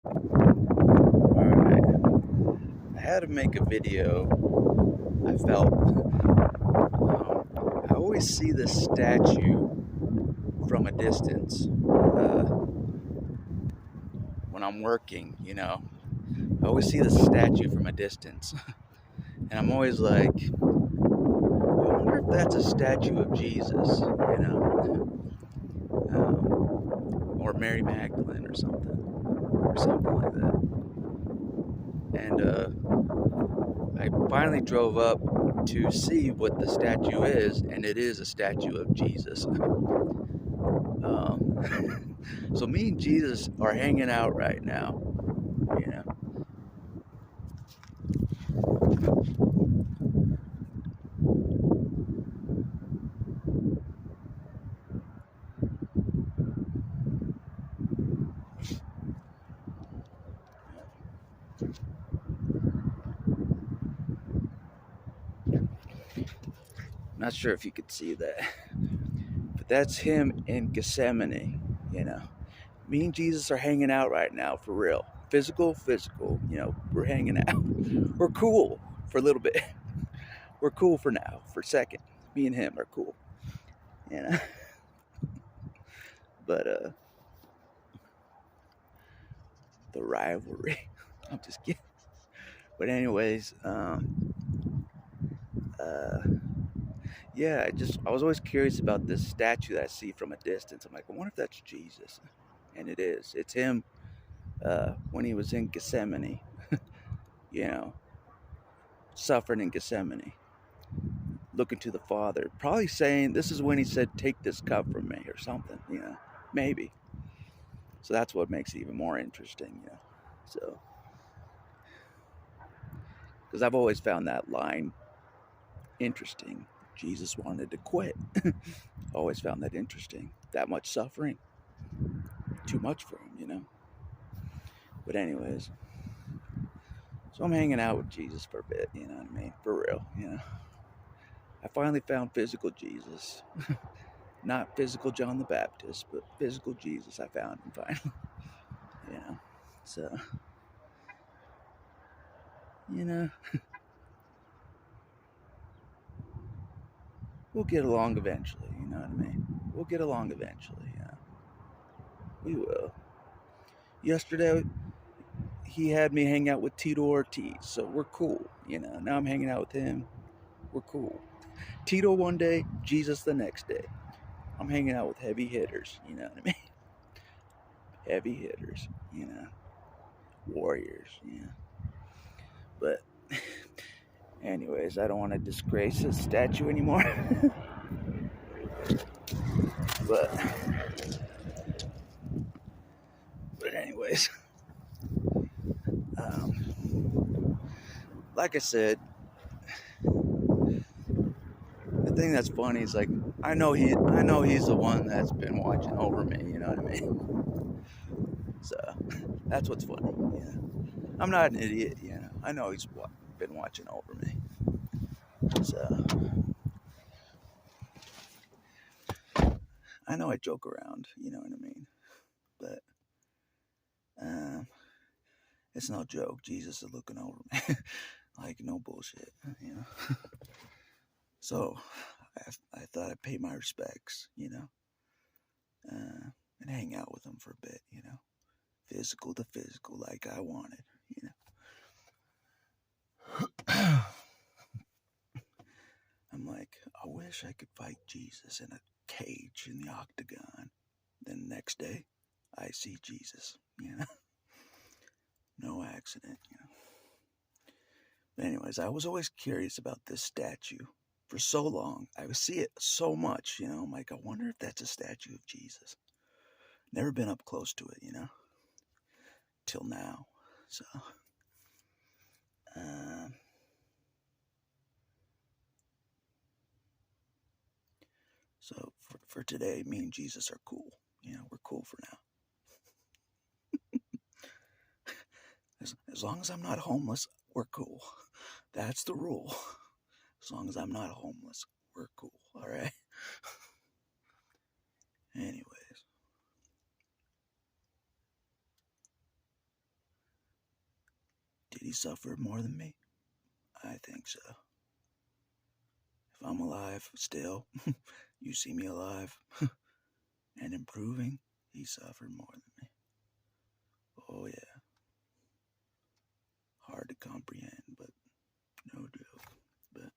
Alright, I had to make a video. I felt, I always see this statue from a distance when I'm working, I always see this statue from a distance. And I'm always like, I wonder if that's a statue of Jesus, or Mary Magdalene or something like that. And I finally drove up to see what the statue is, and it is a statue of Jesus. So me and Jesus are hanging out right now, you know. Not sure if you could see that, but that's him in Gethsemane, you know. Me and Jesus are hanging out right now, for real. Physical, we're hanging out. We're cool for a little bit. We're cool for now, for a second. Me and him are cool, you know. But the rivalry. I'm just kidding. But anyways, uh, yeah, I was always curious about this statue that I see from a distance. I'm like, I wonder if that's Jesus, and it is. It's him when he was in Gethsemane, you know, suffering in Gethsemane, looking to the Father, probably saying, "This is when he said, take this cup from me,' or something," maybe. So that's what makes it even more interesting. So, because I've always found that line interesting. Jesus wanted to quit. Always found that interesting. That much suffering, too much for him. But anyways, so I'm hanging out with Jesus for a bit. You know what I mean? For real. I finally found physical Jesus. Not physical John the Baptist, but physical Jesus. I found him finally. you know. So, you know, we'll get along eventually. You know what I mean? We'll get along eventually. We will. Yesterday, he had me hang out with Tito Ortiz, so we're cool. Now I'm hanging out with him. We're cool. Tito one day, Jesus the next day. I'm hanging out with heavy hitters. You know what I mean? Heavy hitters. Warriors. But, anyways, I don't want to disgrace his statue anymore. but, anyways, like I said, the thing that's funny is like I know he's the one that's been watching over me. You know what I mean? So that's what's funny. I'm not an idiot. I know he's been watching over me. So I know I joke around. You know what I mean? But it's no joke. Jesus is looking over me. Like no bullshit. So I thought I'd pay my respects. And hang out with him for a bit. Physical to physical, like I wanted. I'm like, I wish I could fight Jesus in a cage in the octagon. Then the next day, I see Jesus. No accident. But anyways, I was always curious about this statue for so long. I would see it so much. I'm like, I wonder if that's a statue of Jesus. Never been up close to it. Till now. So, um, so for today, me and Jesus are cool. We're cool for now. As long as I'm not homeless, we're cool. That's the rule. As long as I'm not homeless, we're cool. All right. Anyways, he suffer more than me? I think so. If I'm alive still, you see me alive and improving, he suffered more than me. Oh, yeah. Hard to comprehend, but no joke. But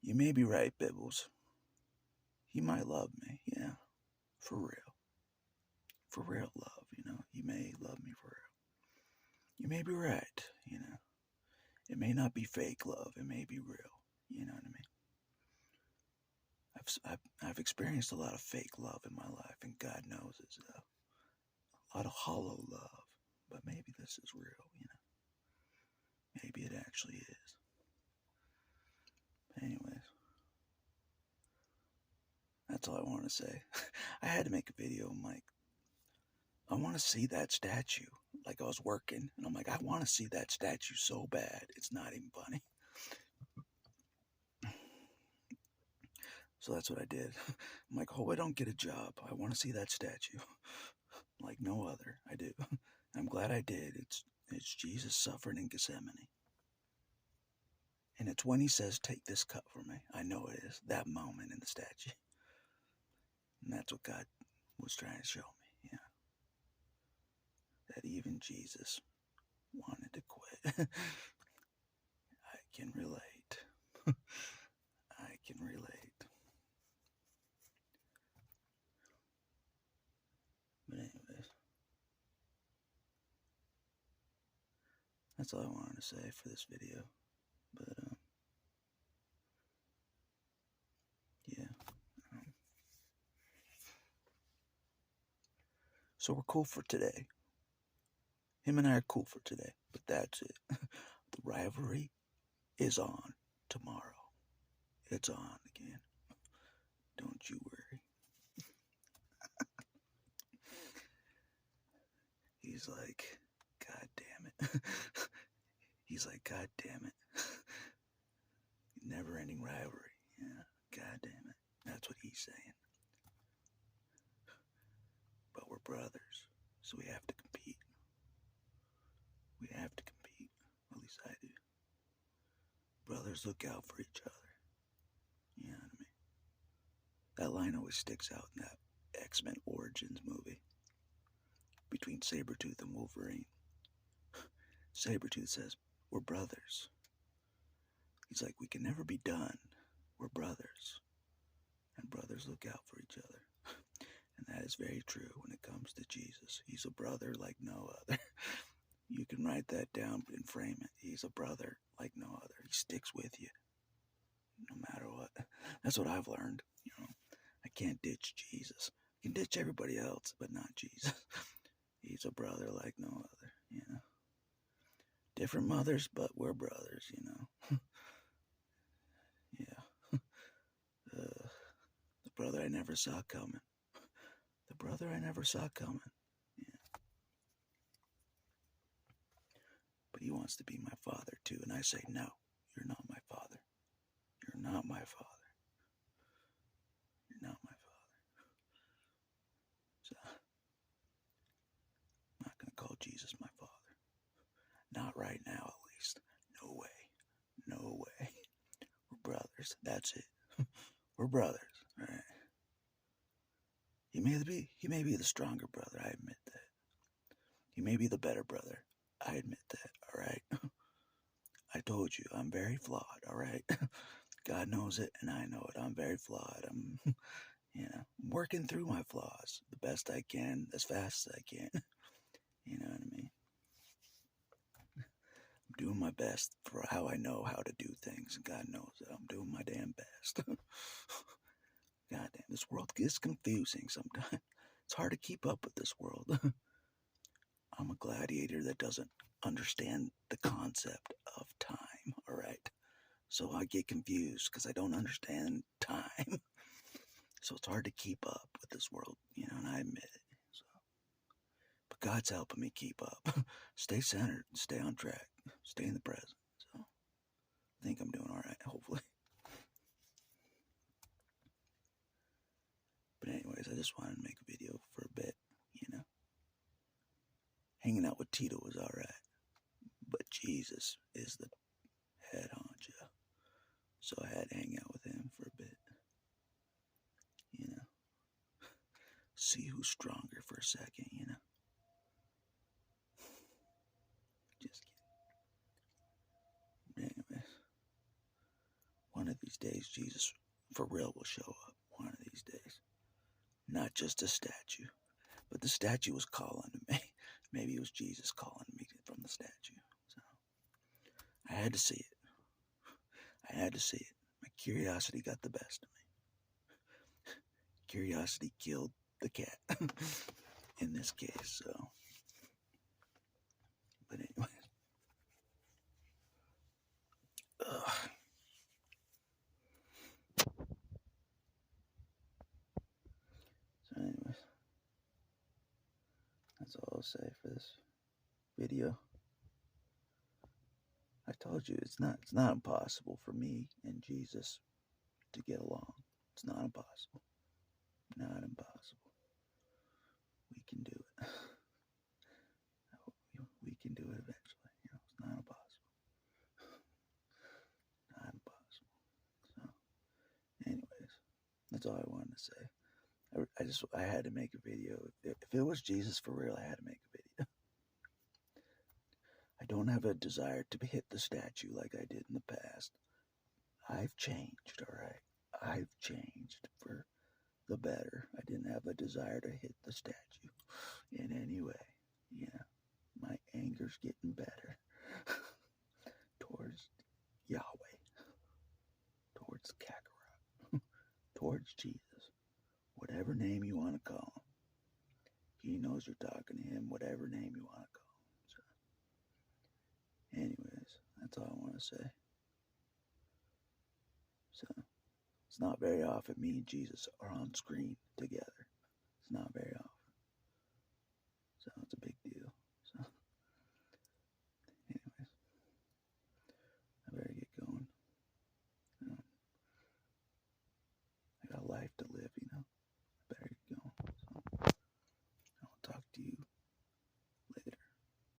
you may be right, Bibbles. He might love me, yeah. For real. For real love, He may love me for real. You may be right, It may not be fake love, it may be real. You know what I mean? I've experienced a lot of fake love in my life, and God knows it's a lot of hollow love. But maybe this is real, Maybe it actually is. Anyways, that's all I want to say. I had to make a video. I'm like, I want to see that statue. Like, I was working, and I'm like, I want to see that statue so bad. It's not even funny. So that's what I did. I'm like, oh, I don't get a job. I want to see that statue. Like no other. I do. I'm glad I did. It's Jesus suffering in Gethsemane. And it's when he says, take this cup from me. I know it is. That moment in the statue. And that's what God was trying to show me. Yeah. That even Jesus wanted to quit. I can relate. I can relate. But anyways, that's all I wanted to say for this video. But yeah. So we're cool for today. Him and I are cool for today. But that's it. The rivalry is on tomorrow. It's on again. Don't you worry. He's like, God damn it. He's like, God damn it. Never ending rivalry. Yeah, God damn it. That's what he's saying. But we're brothers, so we have to compete. We have to compete. At least I do. Brothers look out for each other. You know what I mean? That line always sticks out in that X-Men Origins movie between Sabretooth and Wolverine. Sabretooth says, we're brothers. He's like, we can never be done. We're brothers. And brothers look out for each other. And that is very true when it comes to Jesus. He's a brother like no other. You can write that down and frame it. He's a brother like no other. He sticks with you no matter what. That's what I've learned. I can't ditch Jesus. I can ditch everybody else, but not Jesus. He's a brother like no other, Different mothers, but we're brothers, Yeah. The brother I never saw coming. The brother I never saw coming. Yeah. But he wants to be my father too, and I say, no, you're not my father. You're not my father. You're not my father. So, I'm not going to call Jesus my father. Not right now, at least. No way. No way. We're brothers. That's it. We're brothers. All right. He may be the stronger brother. I admit that. He may be the better brother. I admit that. All right. I told you I'm very flawed. All right. God knows it, and I know it. I'm very flawed. I'm working through my flaws the best I can, as fast as I can. You know what I mean? I'm doing my best for how I know how to do things, and God knows that I'm doing my damn best. God damn, this world is confusing sometimes. It's hard to keep up with this world. I'm a gladiator that doesn't understand the concept of time, all right? So I get confused because I don't understand time. So it's hard to keep up with this world, and I admit it. So, but God's helping me keep up. Stay centered, stay on track, stay in the present. So I think I'm doing all right, hopefully. But anyways, I just wanted to make a video for a bit, hanging out with Tito was all right, but Jesus is the head honcho, so I had to hang out with him for a bit. You know, see who's stronger for a second. You know, just kidding. Anyways, one of these days, Jesus for real will show up. One of these days, not just a statue, but the statue was calling to me. Maybe it was Jesus calling me from the statue. So I had to see it. I had to see it. My curiosity got the best of me. Curiosity killed the cat in this case. So, but anyway, ugh. So anyways, that's all I'll say for this video. I told you it's not impossible for me and Jesus to get along. It's not impossible. Not impossible. We can do it. We can do it eventually. You know, it's not impossible. Not impossible. So, anyways, that's all I wanted to say. I had to make a video. If it was Jesus for real, I had to make a video. I don't have a desire to hit the statue like I did in the past. I've changed, all right? I've changed for the better. I didn't have a desire to hit the statue in any way. Yeah, my anger's getting better towards Yahweh, towards Kakarot, towards Jesus, whatever name you want to call him. He knows you're talking to him, whatever name you want to call him. So, anyways, that's all I want to say. So, it's not very often me and Jesus are on screen together. It's not very often. So, it's a big deal. So, anyways, I better get going. I got life to live, you know. I better get going.